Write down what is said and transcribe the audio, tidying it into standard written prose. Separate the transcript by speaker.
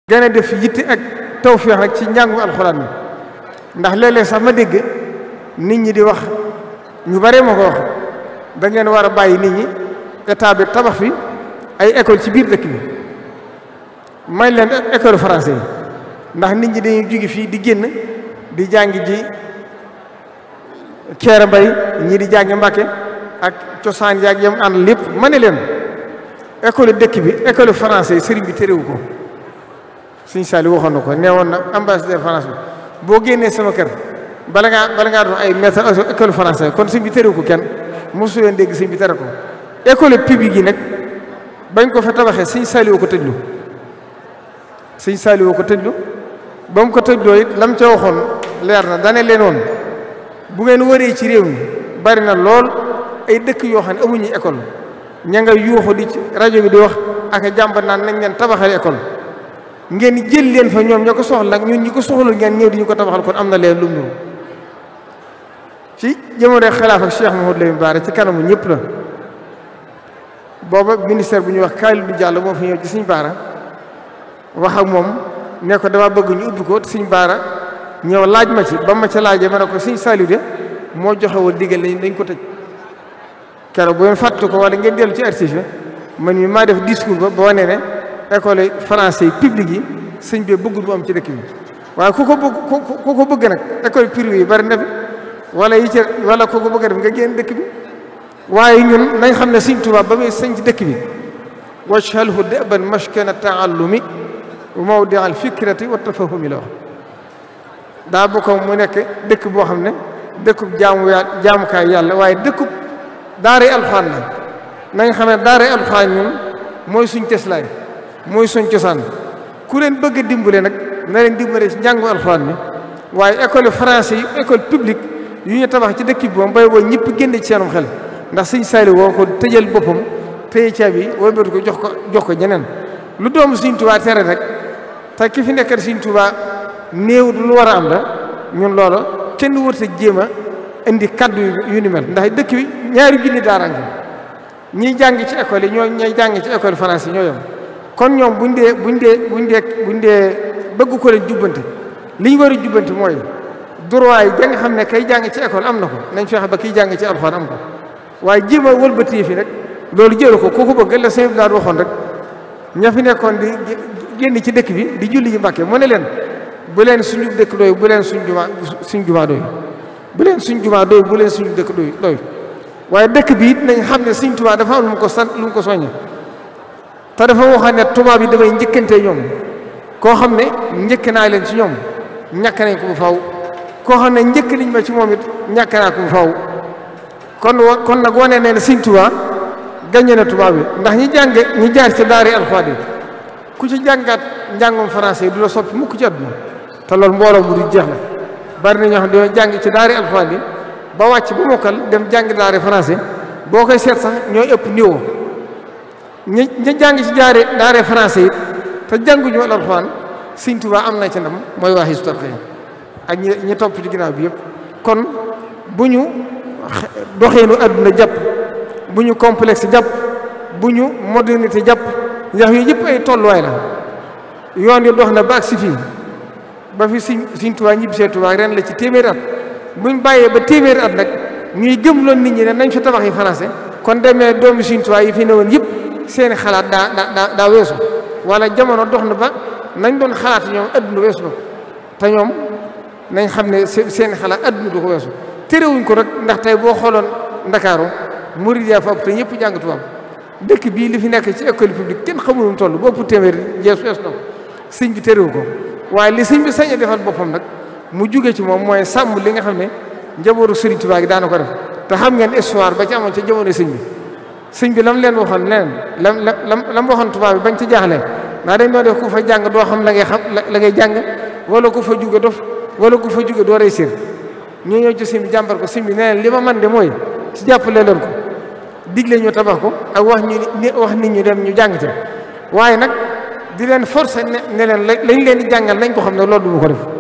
Speaker 1: gën a def yitte ak tawfeex rek ci njàngu alxuraan mi ndax léeg-léeg sax ma dégg nit ñi di wax ñu bare ma ko wax da ngeen war a bàyyi nit ñi état bi tabax fi ay école ci biir dëkk bi may leen école français yi ndax nit ñi dañuy jóge fii di génn di jàngi ji Kéré Mbay ñii di jàngi Mbàkke ak cosaan yaag yam ànd lépp ma ne leen école dëkk bi école français yi sëriñ bi terewu ko Sëñ Saliou waxoon na ko nee woon na ambassadeur France bi boo génnee sama kër bala ngaa doon ay maître école français kon sëñ bi terewu ko kenn mosu leen dégg sëñ bi tere ko école publique yi nag bañ ko fa tabaxee Sëñ Saliou ko tëjlu Sëñ Saliou ko tëjlu ba mu ko tëjloo it lam ca waxoon leer na dane leen woon bu ngeen wëree ci réew mi bari na lool ay dëkk yoo xam ne amuñu école ña nga yuuxu di ci rajo bi di wax ak jàmbat naan nañ leen tabaxal école ngeen jël leen fa ñoom ñoo ko soxla ñun ñi ko soxlul ngeen ñëw di ñu ko tabaxal kon am na leen lu mu nuru ci jamono xilaaf ak Cheikh Mouhamadou Lamine Bara ci kanamu ñëpp la booba ministère bu ñuy wax Kalidou Diallo moo fi ñëw ci Sëñ Bara wax ak moom ne ko dama bëgg ñu ubbi ko Sëñ Bara ñëw laaj ma ci ba ma ca laajee ma ne ko Sëñ Saliou de moo joxe woon digal dañ ko tëj keroog bu ngeen fàttali ko wala ngeen dellu ci archive man mi maa def discours ba wane ne école français publique yi sëñ bi bëggul mu am ci dëkk bi waaye ku ko bëgg nag école privée yi bari na fi wala yi ci wala ku ko bëgg a def nga génn dëkk bi waaye ñun nañ xam ne Sëñ Tuubaa ba muy sëñ ci dëkk bi waj'alhu da'ban maskana ta'allumi wa mawdi'a al-fikrati wa tafahumi la wax daa bokk mu nekk dëkk boo xam ne dëkkub jaamukaay yàlla waaye dëkkub daaray alxuraan la nañ xam ne daaray alxuraan ñun mooy suñ teslaay mooy suñ cosaan ku leen bëgg a dimbale nag na leen dimbale ci njàngu alxuraan mi waaye école français yi école publique yu ñu tabax ci dëkk bi moom bay boo ñëpp génne ci seenum xel ndax Sëñ Saliou woo ko tëjal boppam téye caabi wëlbati ko jox ko ñeneen lu doomu Sëñ Tuubaa tere rek te ki fi nekkal Sëñ Tuubaa néew lu war a am la ñun loolu kenn wërta jéem a indi kaddu yu ni mel ndax dëkk bi ñaari junni daara ngi ñiy jàng ci école yi ñooy jàng ci école français yi ñoo yem kon ñoom buñ dee bëgg ko leen jubbante li ñu war a jubbante mooy droit yi ja nga xam ne kay jàng ci école am na ko nañ fexe ba kiy jàng ci alxuraan am ko waaye jéem a wëlbati fi rek loolu jëlu ko ku ko bëgg la sëñ bi daal waxoon rek ña fi nekkoon di génn ci dëkk bi di julli ji Mbàkke mu ne leen bu leen suñu dëkk doy bu leen suñ jumaa doy bu leen suñ jumaa doy bu leen suñu dëkk doy waaye dëkk bi it nañ xam ne Sëñ Tuubaa dafa am lu mu ko sant lu mu ko soññe te dafa waxoon ne tubaab yi damay njëkkante ñoom koo xam ne njëkk naa leen ci ñoom ñàkk nañ ko bu faw koo xam ne njëkk nañ ma ci moom it ñàkk naa ko bu faw kon nag wane ne Sëñ Tuubaa gañe na tubaab yi ndax ñi jaar ci daari alxuraan yi ku ci jàngaat njàngum français du la soppi mukk ci àdduna te loolu mbooloo bu du jeex la bari na ñoo xam ne dañoo jàng ci daari alxuraan yi ba wàcc ba mokkal dem jàng daari français boo koy seet sax ñooy ëpp niveau ñi jàng ci daari français yi te jànguñu alxuraan Sëñ Tuubaa am na ci ndam mooy waa Hizbut Tarqiyyah ak ñi topp ci ginnaaw bi yëpp kon bu ñu doxeenu àdduna jàpp bu ñu complexe jàpp bu ñu modernité jàpp ndax yooyu yëpp ay tolluwaay la yoon yi dox na ba ak si fii ba fi Sëñ Tuubaa ñibbisee Tuubaa ren la ci téeméeri at buñ bàyyee ba téeméeri at nag ñuy gëmloon nit ñi ne nañ fi tabax yi français kon demee doomi Sëñ Tuubaa yi fi newoon yëpp seeni xalaat daa weesu wala jamono dox na ba nañ doon xalaat ñoom adduna weesu na te ñoom nañ xam ne seeni xalaat adduna du ko weesu terewuñ ko rek ndax tey boo xooloon Ndakaaru murid yaa fa ëpp te ñëpp jàng tubaab dëkk bii li fi nekk ci école publique kenn xamul mu toll bu ëpp téeméeri weesu na ko sëñ bi terewu ko waaye li sëñ bi sañ a defal boppam nag mu jóge ci moom mooy sàmm li nga xam ne njabootu Sëriñ Tuubaa gi daana ko def te xam ngeen histoire ba ci amoon ca jamono sëñ bi lam leen waxoon leneen lam waxoon tubaab bi bañ ci jaaxle ndax dañ doon def ku fa jàng doo xam la ngay jàng wala ku fa jóge dof wala ku fa jóge doo réussir ñoo ñëw ci sëñ bi jàmbar ko sëñ bi nee li ma man de mooy ci jàppale leen ko digle ñu tabax ko ak wax nit ñi dem ñu jàng ca waaye nag di leen forcer ne leen lañ leen di jàngal nañ ko xam ne loolu du ma ko def